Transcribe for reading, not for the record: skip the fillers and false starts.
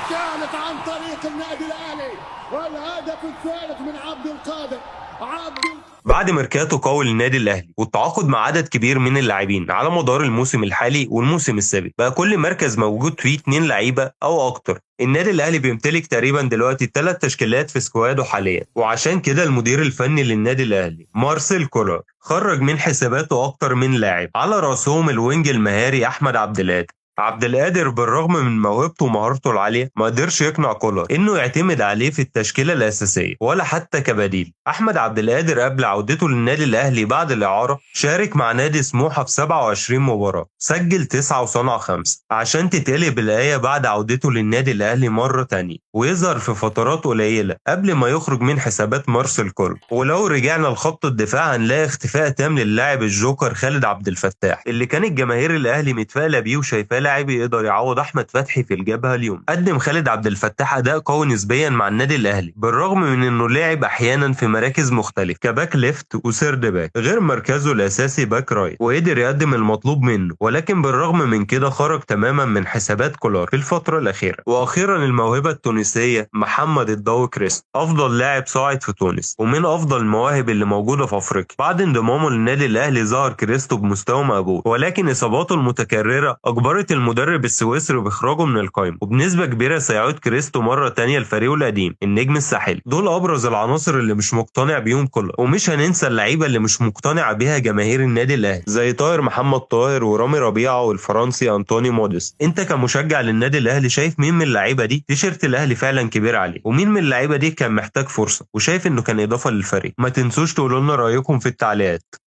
الثالث عن طريق النادي الاهلي، والهدف الثالث من عبد القادر. بعد ميركاتو قوي للنادي الاهلي والتعاقد مع عدد كبير من اللاعبين على مدار الموسم الحالي والموسم السابق، بقى كل مركز موجود فيه 2 لعيبه او اكتر. النادي الاهلي بيمتلك تقريبا دلوقتي 3 تشكيلات في سكواده حاليا، وعشان كده المدير الفني للنادي الاهلي مارسيل كولر خرج من حساباته اكتر من لاعب، على راسهم الوينج المهاري احمد عبد القادر بالرغم من موهبته ومهارته العاليه ما قدرش يقنع كولر انه يعتمد عليه في التشكيله الاساسيه ولا حتى كبديل. احمد عبد القادر قبل عودته للنادي الاهلي بعد الاعاره شارك مع نادي سموحه في 27 مباراه، سجل 9 وصنع 5، عشان تتقلب الايه بعد عودته للنادي الاهلي مره تانية ويظهر في فترات قليله قبل ما يخرج من حسابات مارسيل كولر. ولو رجعنا لخط الدفاع هنلاقي اختفاء تام للاعب الجوكر خالد عبد الفتاح، اللي كان الجماهير الاهلي متفائله بيه وشايفاه لاعب يقدر يعوض احمد فتحي في الجبهه اليوم. قدم خالد عبد الفتاح اداء قوي نسبيا مع النادي الاهلي، بالرغم من انه لعب احيانا في مراكز مختلفه كباك ليفت وسيرد باك غير مركزه الاساسي باك رايت، وقدر يقدم المطلوب منه. ولكن بالرغم من كده خرج تماما من حسابات كولر في الفتره الاخيره. واخيرا الموهبه التونسيه محمد الضوي كريست، افضل لاعب صاعد في تونس ومن افضل المواهب اللي موجوده في افريقيا. بعد انضمامه للنادي الاهلي ظهر كريستو بمستوى مقبول، ولكن اصاباته المتكرره اجبرت المدرب السويسري باخراجه من القائمه، وبنسبه كبيره سيعود كريستو مره تانية لفريقه القديم النجم الساحلي. دول ابرز العناصر اللي مش مقتنع بيهم كولر، ومش هننسى اللعيبه اللي مش مقتنعه بيها جماهير النادي الاهلي زي طاهر محمد طاهر ورامي ربيعه والفرنسي انطوني موديس. انت كمشجع للنادي الاهلي شايف مين من اللعيبه دي تيشيرت الاهلي فعلا كبير عليه، ومين من اللعيبه دي كان محتاج فرصه وشايف انه كان اضافه للفريق؟ ما تنسوش تقولوا لنا رايكم في التعليقات.